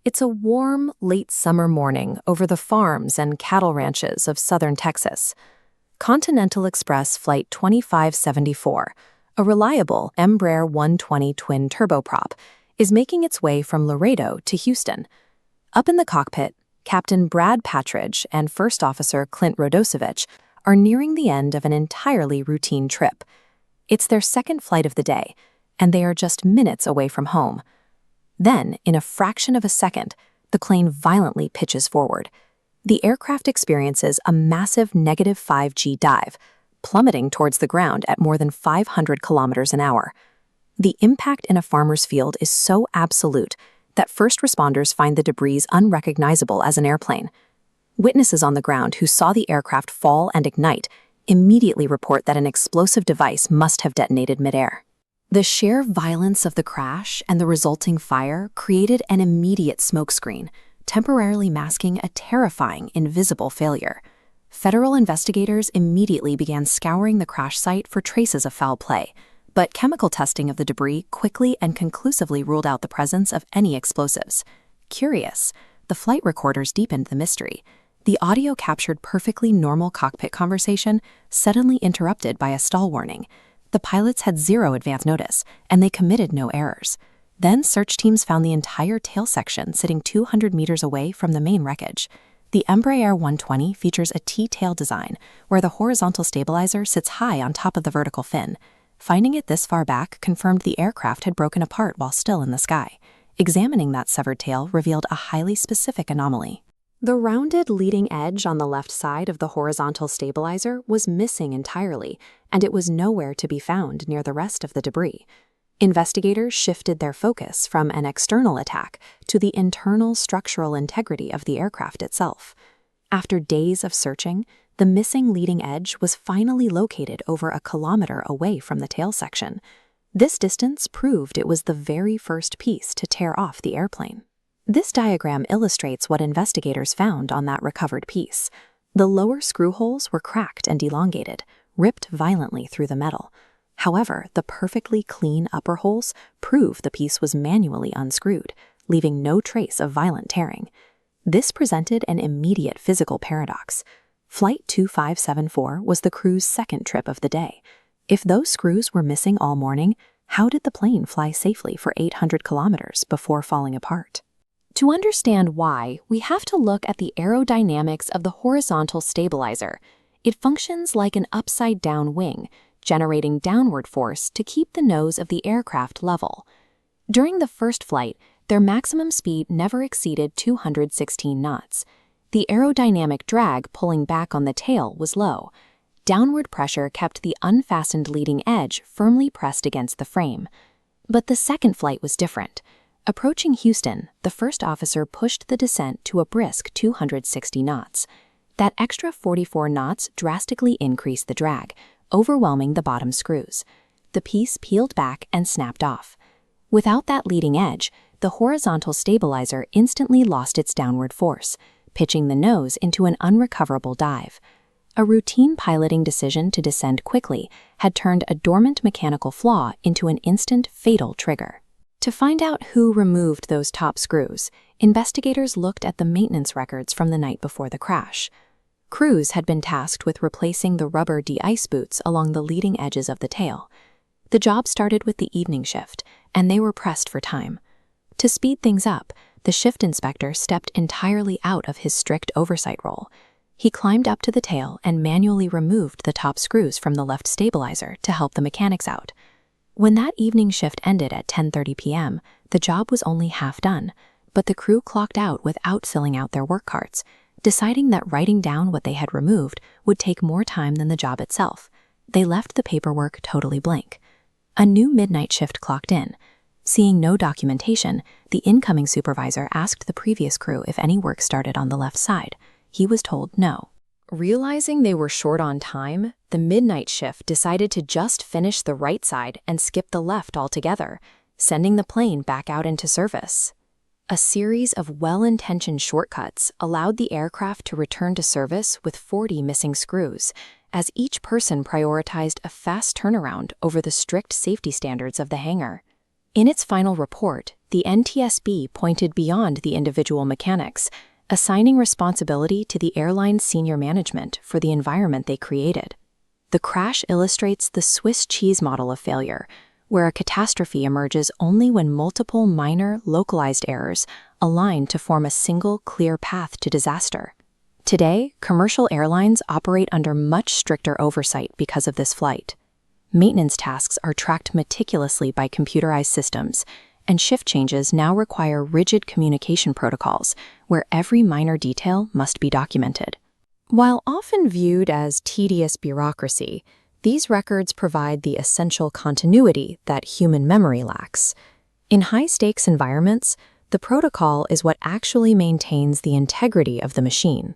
It's a warm, late summer morning over the farms and cattle ranches of southern Texas. Continental Express Flight 2574, a reliable Embraer 120 twin turboprop, is making its way from Laredo to Houston. Up in the cockpit, Captain Brad Patridge and First Officer Clint Rodosovich are nearing the end of an entirely routine trip. It's their second flight of the day, and they are just minutes away from home. Then, in a fraction of a second, the plane violently pitches forward. The aircraft experiences a massive -5G dive, plummeting towards the ground at more than 500 kilometers an hour. The impact in a farmer's field is so absolute that first responders find the debris unrecognizable as an airplane. Witnesses on the ground who saw the aircraft fall and ignite immediately report that an explosive device must have detonated midair. The sheer violence of the crash and the resulting fire created an immediate smokescreen, temporarily masking a terrifying, invisible failure. Federal investigators immediately began scouring the crash site for traces of foul play, but chemical testing of the debris quickly and conclusively ruled out the presence of any explosives. Curious, the flight recorders deepened the mystery. The audio captured perfectly normal cockpit conversation, suddenly interrupted by a stall warning. The pilots had zero advance notice, and they committed no errors. Then search teams found the entire tail section sitting 200 meters away from the main wreckage. The Embraer 120 features a T-tail design, where the horizontal stabilizer sits high on top of the vertical fin. Finding it this far back confirmed the aircraft had broken apart while still in the sky. Examining that severed tail revealed a highly specific anomaly. The rounded leading edge on the left side of the horizontal stabilizer was missing entirely, and it was nowhere to be found near the rest of the debris. Investigators shifted their focus from an external attack to the internal structural integrity of the aircraft itself. After days of searching, the missing leading edge was finally located over a kilometer away from the tail section. This distance proved it was the very first piece to tear off the airplane. This diagram illustrates what investigators found on that recovered piece. The lower screw holes were cracked and elongated, ripped violently through the metal. However, the perfectly clean upper holes prove the piece was manually unscrewed, leaving no trace of violent tearing. This presented an immediate physical paradox. Flight 2574 was the crew's second trip of the day. If those screws were missing all morning, how did the plane fly safely for 800 kilometers before falling apart? To understand why, we have to look at the aerodynamics of the horizontal stabilizer. It functions like an upside-down wing, generating downward force to keep the nose of the aircraft level. During the first flight, their maximum speed never exceeded 216 knots. The aerodynamic drag pulling back on the tail was low. Downward pressure kept the unfastened leading edge firmly pressed against the frame. But the second flight was different. Approaching Houston, the first officer pushed the descent to a brisk 260 knots. That extra 44 knots drastically increased the drag, overwhelming the bottom screws. The piece peeled back and snapped off. Without that leading edge, the horizontal stabilizer instantly lost its downward force, pitching the nose into an unrecoverable dive. A routine piloting decision to descend quickly had turned a dormant mechanical flaw into an instant fatal trigger. To find out who removed those top screws, investigators looked at the maintenance records from the night before the crash. Crews had been tasked with replacing the rubber de-ice boots along the leading edges of the tail. The job started with the evening shift, and they were pressed for time. To speed things up, the shift inspector stepped entirely out of his strict oversight role. He climbed up to the tail and manually removed the top screws from the left stabilizer to help the mechanics out. When that evening shift ended at 10:30 p.m., the job was only half done, but the crew clocked out without filling out their work cards, deciding that writing down what they had removed would take more time than the job itself. They left the paperwork totally blank. A new midnight shift clocked in. Seeing no documentation, the incoming supervisor asked the previous crew if any work started on the left side. He was told no. Realizing they were short on time, the midnight shift decided to just finish the right side and skip the left altogether, sending the plane back out into service. A series of well-intentioned shortcuts allowed the aircraft to return to service with 40 missing screws, as each person prioritized a fast turnaround over the strict safety standards of the hangar. In its final report, the NTSB pointed beyond the individual mechanics, assigning responsibility to the airline's senior management for the environment they created. The crash illustrates the Swiss cheese model of failure, where a catastrophe emerges only when multiple minor, localized errors align to form a single, clear path to disaster. Today, commercial airlines operate under much stricter oversight because of this flight. Maintenance tasks are tracked meticulously by computerized systems, and shift changes now require rigid communication protocols where every minor detail must be documented. While often viewed as tedious bureaucracy, these records provide the essential continuity that human memory lacks. In high-stakes environments, the protocol is what actually maintains the integrity of the machine.